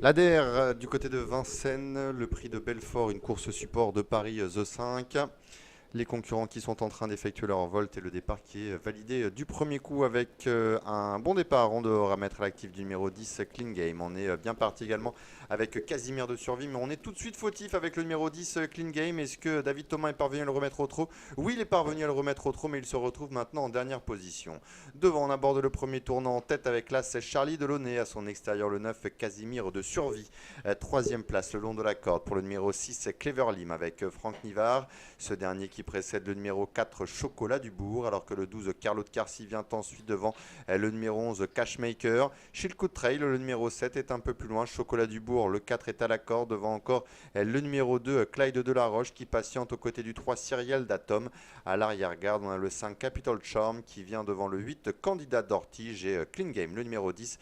L'ADR du côté de Vincennes, le prix de Belfort, une course support de Paris The 5. Les concurrents qui sont en train d'effectuer leur volt et le départ qui est validé du premier coup avec un bon départ. On devra mettre à l'actif du numéro 10 Clean Game. On est bien parti également avec Casimir de survie, mais on est tout de suite fautif avec le numéro 10 Clean Game. Est-ce que David Thomas est parvenu à le remettre au trot? Oui, il est parvenu à le remettre au trot, mais il se retrouve maintenant en dernière position. Devant, on aborde le premier tournant en tête avec l'As Charlie Delaunay, à son extérieur le 9 Casimir de survie. Troisième place le long de la corde pour le numéro 6 Clever Lim avec Franck Nivard. Ce dernier qui précède le numéro 4 Chocolat du Bourg, alors que le 12 Carlo de Carcy vient ensuite devant le numéro 11 Cashmaker. Chez le coup de trail, le numéro 7 est un peu plus loin, Chocolat du Bourg, le 4 est à la corde, devant encore le numéro 2 Clyde de la Roche qui patiente aux côtés du 3 Cyriel d'Atom. À l'arrière-garde, on a le 5 Capital Charm qui vient devant le 8 Candidat d'Ortige et Clean Game, le numéro 10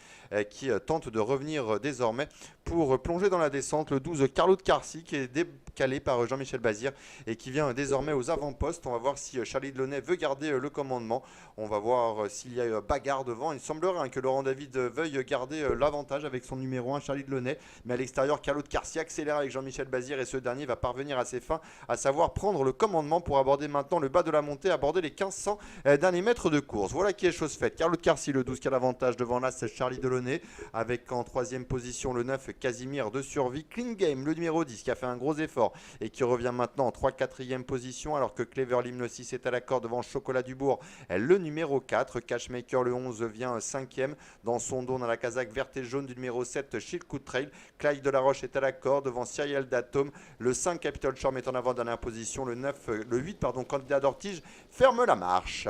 qui tente de revenir désormais pour plonger dans la descente. Le 12 Carlo de Carcy qui est décalé par Jean-Michel Bazir et qui vient désormais aux avant-postes. On va voir si Charlie Delaunay veut garder le commandement. On va voir s'il y a bagarre devant. Il semblerait que Laurent David veuille garder l'avantage avec son numéro 1 Charlie Delaunay. Mais à l'extérieur, Carlo de Carcy accélère avec Jean-Michel Bazir et ce dernier va parvenir à ses fins, à savoir prendre le commandement pour aborder maintenant le bas de la montée, aborder les 1500 derniers mètres de course. Voilà qui est chose faite. Carlo de Carcy, le 12 qui a l'avantage devant l'As Charlie Delaunay, avec en troisième position le 9 Casimir de survie. Clean Game, le numéro 10 qui a fait un gros effort et qui revient maintenant en 3-4e position, alors que Clever Lim le 6 est à l'accord devant Chocolat du Bourg. Le numéro 4, Cashmaker le 11 vient 5e. Dans son dos, on a la casaque verte et jaune du numéro 7, Shield Coup de Trail. Clyde de la Roche est à l'accord devant Cyriel d'Atom. Le 5, Capital Charm est en avant dernière position. Le 8, Candidat d'Ortige, ferme la marche.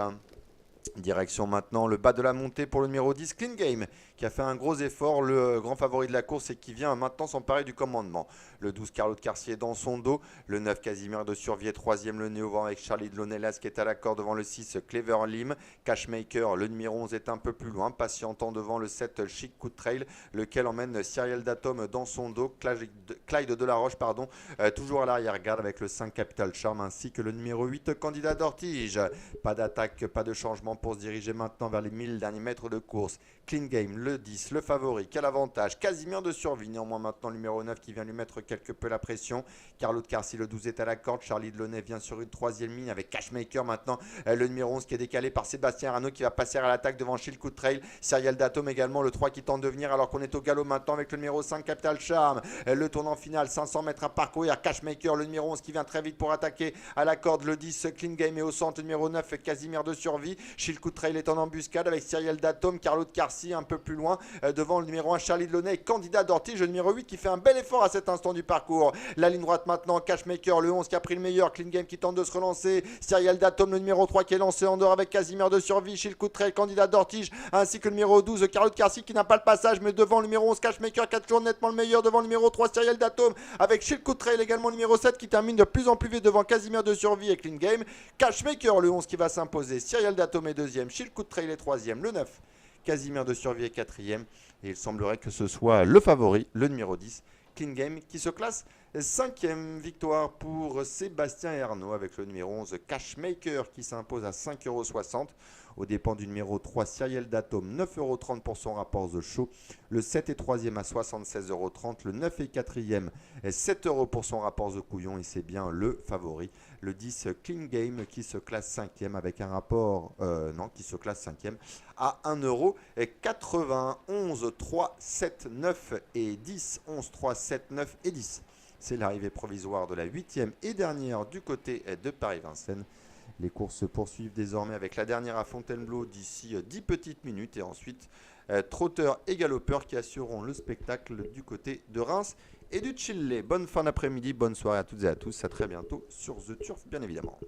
Direction maintenant le bas de la montée pour le numéro 10 Clean Game qui a fait un gros effort, le grand favori de la course et qui vient maintenant s'emparer du commandement. Le 12 Carlo de Carcier dans son dos, le 9 Casimir de survie est 3e, le néo-vent avec Charlie Delaunay qui est à l'accord devant le 6 Clever Lim. Cashmaker, le numéro 11 est un peu plus loin, patientant devant le 7 Chic Coup de Trail, lequel emmène Cyriel d'Atom dans son dos, Clyde de la Roche, toujours à l'arrière-garde avec le 5 Capital Charm ainsi que le numéro 8 Candidat d'Ortige. Pas d'attaque, pas de changement pour se diriger maintenant vers les 1000 derniers mètres de course. Clean Game, le 10, le favori, quel avantage. Casimir de survie, néanmoins maintenant le numéro 9 qui vient lui mettre quelque peu la pression. Carlo de Carcy, le 12 est à la corde. Charlie Delaunay vient sur une troisième ligne avec Cashmaker maintenant. Le numéro 11 qui est décalé par Sébastien Arnaud qui va passer à l'attaque devant Shield Coup de Trail. Cyriel d'Atom également, le 3 qui tente de venir alors qu'on est au galop maintenant avec le numéro 5 Capital Charm. Le tournant final, 500 mètres à parcourir. Cashmaker, le numéro 11 qui vient très vite pour attaquer à la corde. Le 10 Clean Game est au centre. Le numéro 9 Casimir de survie. Shield Coup de Trail est en embuscade avec Cyriel d'Atom, Carlo de Carcy un peu plus loin devant le numéro 1 Charlie Delaunay, Candidat d'Ortige, le numéro 8 qui fait un bel effort à cet instant du parcours. La ligne droite maintenant, Cashmaker, le 11 qui a pris le meilleur, Clean Game qui tente de se relancer, Cyriel d'Atom, le numéro 3 qui est lancé en dehors avec Casimir de survie, Shield Coup de Trail, Candidat d'Ortige, ainsi que le numéro 12 Carlo de Carcy qui n'a pas le passage, mais devant le numéro 11 Cashmaker qui a toujours nettement le meilleur, devant le numéro 3 Cyriel d'Atom, avec Shield Coup de Trail également le numéro 7 qui termine de plus en plus vite devant Casimir de survie et Clean Game. Cashmaker, le 11 qui va s'imposer, Cyriel d'Atom est deuxième, Shield Coup de Trail est troisième, le 9 Casimir de survie est quatrième. Et il semblerait que ce soit le favori, le numéro 10, Clean Game, qui se classe cinquième. Victoire pour Sébastien Ernaud avec le numéro 11 Cashmaker qui s'impose à 5,60 € aux dépens du numéro 3 Cyriel d'Atom, 9,30 € pour son rapport The Show. Le 7 est 3e à 76,30 €. Le 9 est 4e, 7 € pour son rapport The Couillon et c'est bien le favori. Le 10 Clean Game qui se classe 5e avec un rapport, qui se classe 5e à 1,80 €. 11, 3, 7, 9 et 10. 11, 3, 7, 9 et 10. C'est l'arrivée provisoire de la 8e et dernière du côté de Paris-Vincennes. Les courses se poursuivent désormais avec la dernière à Fontainebleau d'ici 10 petites minutes. Et ensuite, trotteurs et galopeurs qui assureront le spectacle du côté de Reims et du Chili. Bonne fin d'après-midi, bonne soirée à toutes et à tous. À très bientôt sur The Turf, bien évidemment.